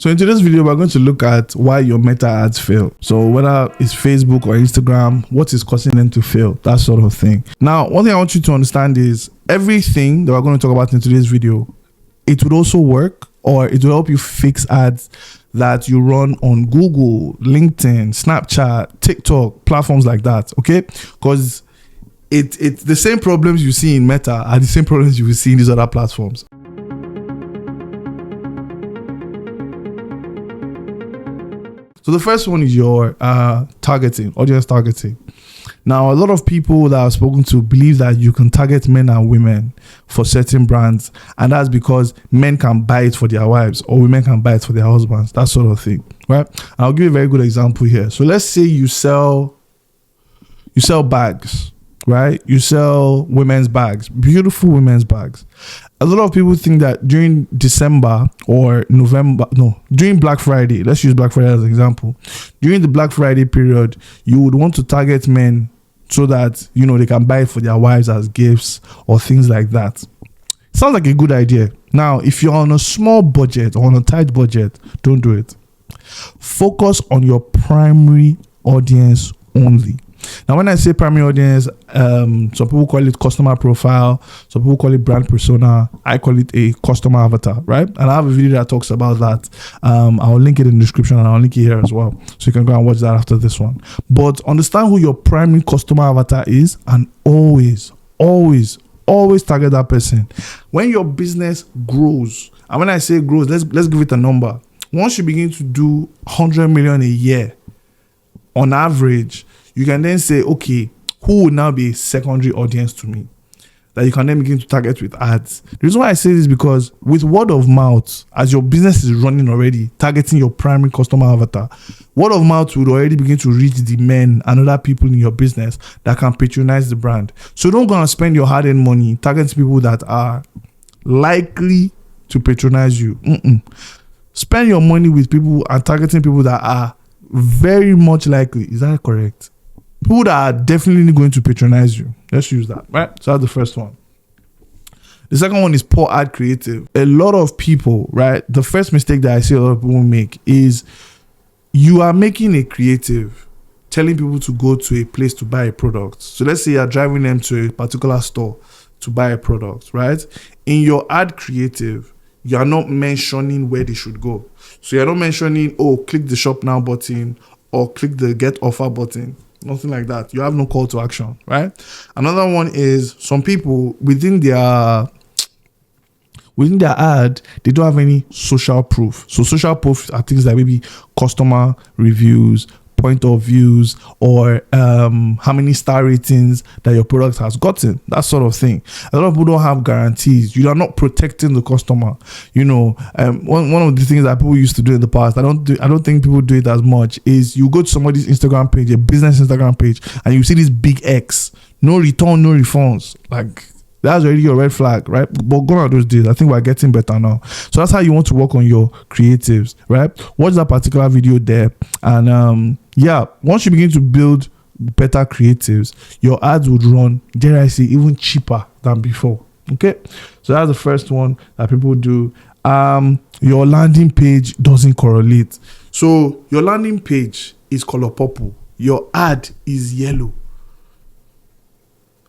So in today's video, we're going to look at why your meta ads fail. So whether it's Facebook or Instagram, what is causing them to fail, that sort of thing. Now, one thing I want you to understand is everything that we're going to talk about in today's video, it would also work, or it will help you fix ads that you run on Google, LinkedIn, Snapchat, TikTok, platforms like that, okay? Because it's the same problems you see in Meta are the same problems you will see in these other platforms. So the first one is your targeting, audience targeting. Now, a lot of people that I've spoken to believe that you can target men and women for certain brands, and that's because men can buy it for their wives or women can buy it for their husbands, that sort of thing, right? And I'll give you a very good example here. So let's say you sell bags, right? You sell women's bags, beautiful women's bags. A lot of people think that during December or during Black Friday, let's use Black Friday as an example. During the Black Friday period, you would want to target men so that, they can buy it for their wives as gifts or things like that. Sounds like a good idea. Now, if you're on a small budget or on a tight budget, don't do it. Focus on your primary audience only. Now, when I say primary audience, some people call it customer profile, some people call it brand persona. I call it a customer avatar, right? And I have a video that talks about that. I'll link it in the description and I'll link it here as well. So you can go and watch that after this one. But understand who your primary customer avatar is and always target that person. When your business grows, and when I say grows, let's give it a number. Once you begin to do 100 million a year on average, you can then say, okay, who will now be a secondary audience to me that you can then begin to target with ads? The reason why I say this is because with word of mouth, as your business is running already, targeting your primary customer avatar, word of mouth would already begin to reach the men and other people in your business that can patronize the brand. So don't go and spend your hard-earned money targeting people that are likely to patronize you. Spend your money with people and targeting people that are very much likely. Is that correct? People that are definitely going to patronize you. Let's use that, right? So that's the first one. The second one is poor ad creative. A lot of people, right? The first mistake that I see a lot of people make is you are making a creative, telling people to go to a place to buy a product. So let's say you're driving them to a particular store to buy a product, right? In your ad creative, you are not mentioning where they should go. So you're not mentioning, click the shop now button or click the get offer button. Nothing like that. You have no call to action, right? Another one is some people within their ad, they don't have any social proof. So social proof are things like maybe customer reviews, point of views, or how many star ratings that your product has gotten, that sort of thing. A lot of people don't have guarantees. You are not protecting the customer. One of the things that people used to do in the past, I don't think people do it as much, is you go to somebody's Instagram page, a business Instagram page, and you see this big X, no return, no refunds. Like, that's already your red flag, right? But gone are those days. I think we're getting better now. So that's how you want to work on your creatives, right? Watch that particular video there. And once you begin to build better creatives, your ads would run, dare I say, even cheaper than before. Okay? So that's the first one that people do. Your landing page doesn't correlate. So your landing page is color purple. Your ad is yellow.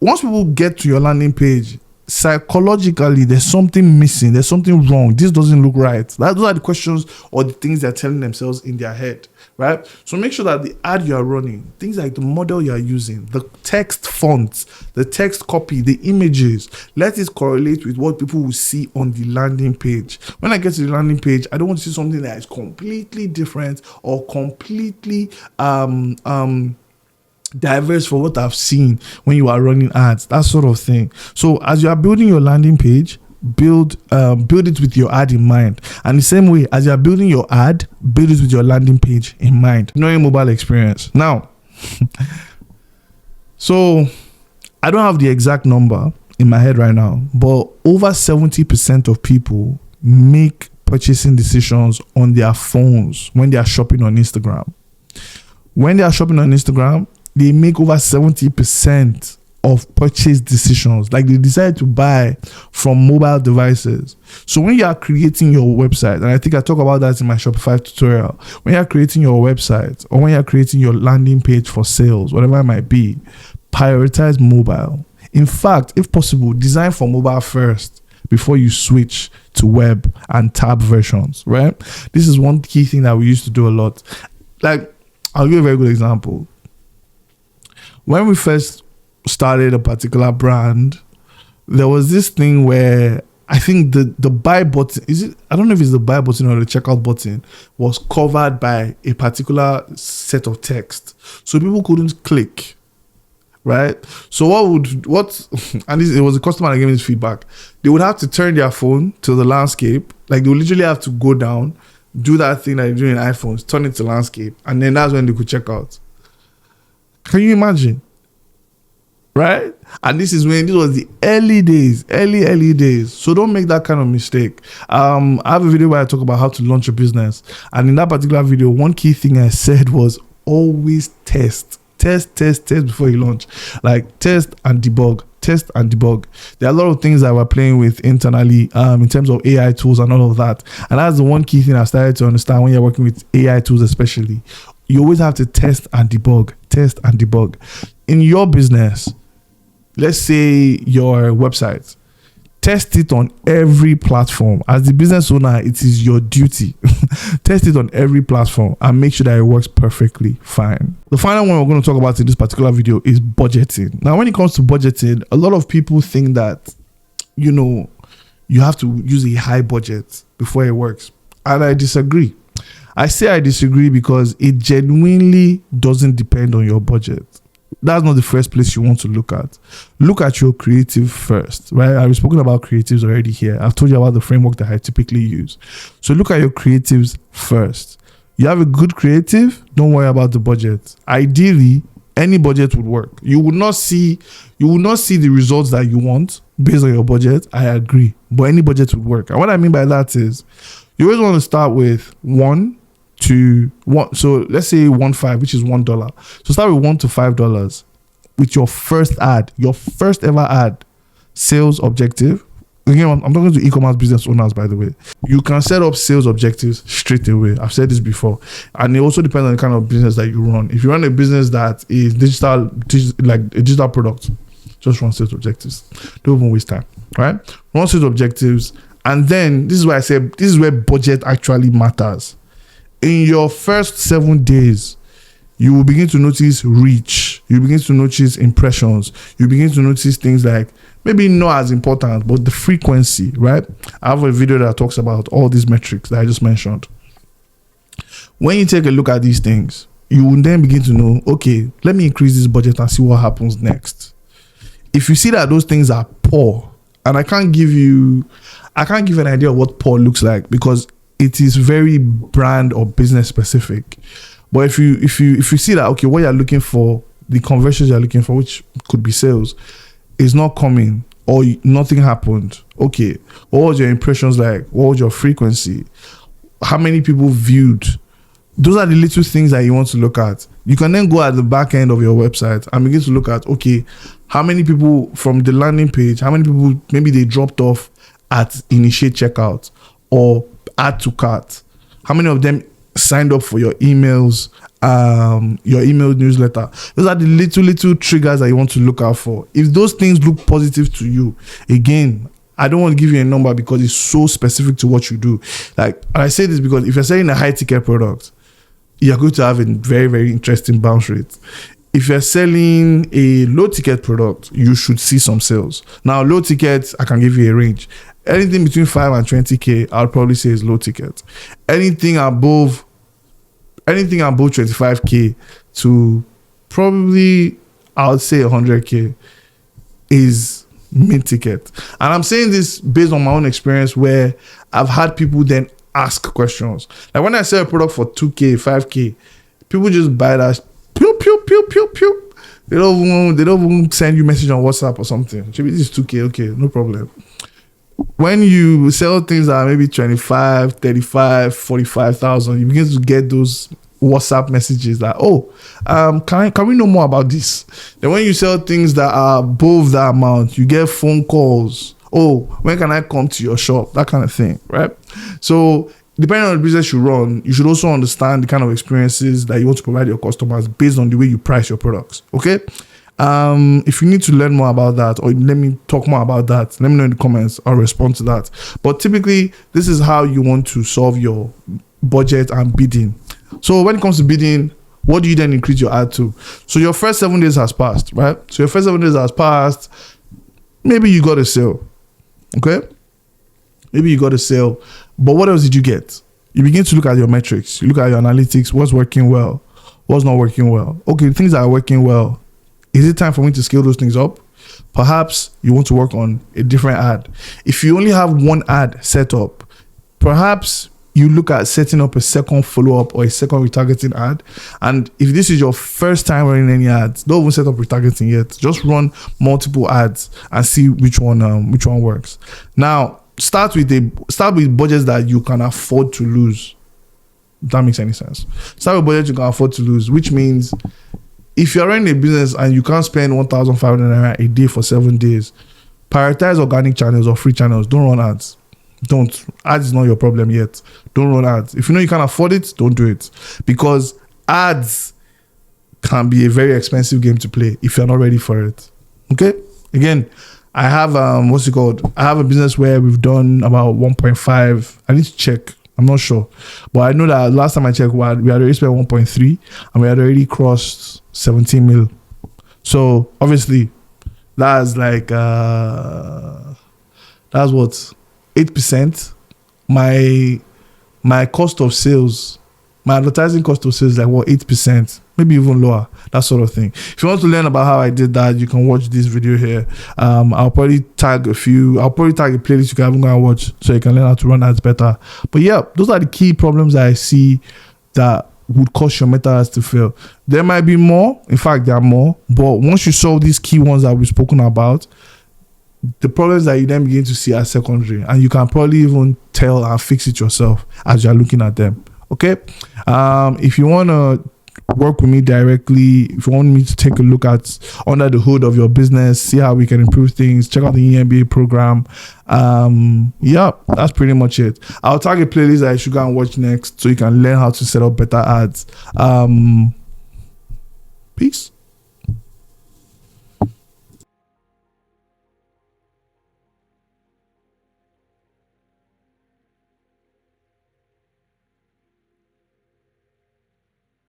Once people get to your landing page, psychologically, there's something missing. There's something wrong. This doesn't look right. Those are the questions or the things they're telling themselves in their head, right? So make sure that the ad you are running, things like the model you are using, the text fonts, the text copy, the images, let it correlate with what people will see on the landing page. When I get to the landing page, I don't want to see something that is completely different or completely diverse for what I've seen when you are running ads, that sort of thing. So as you are building your landing page, build it with your ad in mind. And the same way as you are building your ad, build it with your landing page in mind. Knowing mobile experience. Now, so I don't have the exact number in my head right now, but over 70% of people make purchasing decisions on their phones when they are shopping on Instagram. When they are shopping on Instagram, they make over 70% of purchase decisions. Like they decide to buy from mobile devices. So when you are creating your website, and I think I talk about that in my Shopify tutorial, when you're creating your website or when you're creating your landing page for sales, whatever it might be, prioritize mobile. In fact, if possible, design for mobile first before you switch to web and tab versions, right? This is one key thing that we used to do a lot. Like, I'll give you a very good example. When we first started a particular brand, there was this thing where I think the buy button, I don't know if it's the buy button or the checkout button, was covered by a particular set of text. So people couldn't click. Right? So it was a customer that gave me this feedback. They would have to turn their phone to the landscape. Like they would literally have to go down, do that thing that you do in iPhones, turn it to landscape, and then that's when they could check out. Can you imagine? Right? And this was the early days. So don't make that kind of mistake. I have a video where I talk about how to launch a business. And in that particular video, one key thing I said was always test before you launch. Like test and debug. There are a lot of things that we're playing with internally in terms of AI tools and all of that. And that's the one key thing I started to understand when you're working with AI tools, especially. You always have to test and debug. In your business, let's say your website, test it on every platform. As the business owner, it is your duty. Test it on every platform and make sure that it works perfectly fine. The final one we're going to talk about in this particular video is budgeting. Now, when it comes to budgeting, a lot of people think that, you have to use a high budget before it works. And I disagree. I say I disagree because it genuinely doesn't depend on your budget. That's not the first place you want to look at. Look at your creative first, right? I've spoken about creatives already here. I've told you about the framework that I typically use. So look at your creatives first. You have a good creative, don't worry about the budget. Ideally, any budget would work. You will not see the results that you want based on your budget. I agree, but any budget would work. And what I mean by that is you always want to start with one to one. So let's say 1.5, which is $1. So start with $1 to $5 with your first ever ad, sales objective. Again, I'm talking to e-commerce business owners, by the way. You can set up sales objectives straight away. I've said this before. And it also depends on the kind of business that you run. If you run a business that is digital, like a digital product, just run sales objectives. Don't even waste time, right? Run sales objectives. And then this is why I said this is where budget actually matters. In your first 7 days, you will begin to notice reach. You begin to notice impressions. You begin to notice things like maybe not as important, but the frequency, right? I have a video that talks about all these metrics that I just mentioned. When you take a look at these things, you will then begin to know, okay, let me increase this budget and see what happens next. If you see that those things are poor, and I can't give you an idea of what poor looks like because it is very brand or business specific. But if you see that, okay, what you're looking for, the conversions you're looking for, which could be sales, is not coming or nothing happened. Okay, what was your impressions like? What was your frequency? How many people viewed? Those are the little things that you want to look at. You can then go at the back end of your website and begin to look at, okay, how many people from the landing page, how many people maybe they dropped off at initiate checkout or add to cart? How many of them signed up for your emails, your email newsletter? Those are the little triggers that you want to look out for. If those things look positive to you, again, I don't want to give you a number because it's so specific to what you do. Like, and I say this because if you're selling a high ticket product, you're going to have a very, very interesting bounce rate. If you're selling a low ticket product, you should see some sales. Now, low tickets, I can give you a range. Anything between 5 and 20K, I'll probably say is low ticket. Anything above 25K to probably, I would say 100K is mid ticket. And I'm saying this based on my own experience where I've had people then ask questions. Like when I sell a product for 2K, 5K, people just buy that. Pew, pew, pew, pew, pew. They don't even send you message on WhatsApp or something. Maybe this is 2K, okay, no problem. When you sell things that are maybe 25, 35, 45,000, you begin to get those WhatsApp messages that, can we know more about this? Then when you sell things that are above that amount, you get phone calls. Oh, when can I come to your shop? That kind of thing, right? So depending on the business you run, you should also understand the kind of experiences that you want to provide your customers based on the way you price your products. Okay. If you need to learn more about that, or let me talk more about that, let me know in the comments. I'll respond to that. But typically, this is how you want to solve your budget and bidding. So when it comes to bidding, what do you then increase your ad to? So your first 7 days has passed, right? So your first 7 days has passed. Maybe you got a sale. Okay. Maybe you got a sale. But what else did you get? You begin to look at your metrics. You look at your analytics. What's working well? What's not working well? Okay, things that are working well. Is it time for me to scale those things up? Perhaps you want to work on a different ad. If you only have one ad set up, perhaps you look at setting up a second follow-up or a second retargeting ad. And if this is your first time running any ads, don't even set up retargeting yet. Just run multiple ads and see which one works. Now, start with budgets that you can afford to lose. If that makes any sense. Start with budgets you can afford to lose, which means if you're running a business and you can't spend 1,500 naira a day for 7 days, prioritize organic channels or free channels. Don't run ads. Don't. Ads is not your problem yet. Don't run ads. If you know you can't afford it, don't do it. Because ads can be a very expensive game to play if you're not ready for it. Okay? Again, I have, I have a business where we've done about 1.5. I need to check. I'm not sure. But I know that last time I checked, we had already spent 1.3 and we had already crossed 17 mil. So obviously that's like that's what 8%. My cost of sales, my advertising cost of sales is like 8%, maybe even lower, that sort of thing. If you want to learn about how I did that, you can watch this video here. I'll probably tag a playlist you can even go and watch so you can learn how to run ads better. But yeah, those are the key problems that I see that would cause your meta ads to fail. There might be more. In fact, there are more. But once you solve these key ones that we've spoken about, the problems that you then begin to see are secondary, and you can probably even tell and fix it yourself as you're looking at them. Okay. If you want to work with me directly, if you want me to take a look at under the hood of your business, see how we can improve things, check out the EMBA program. Yeah, that's pretty much it. I'll tag a playlist that you should go and watch next so you can learn how to set up better ads. Peace.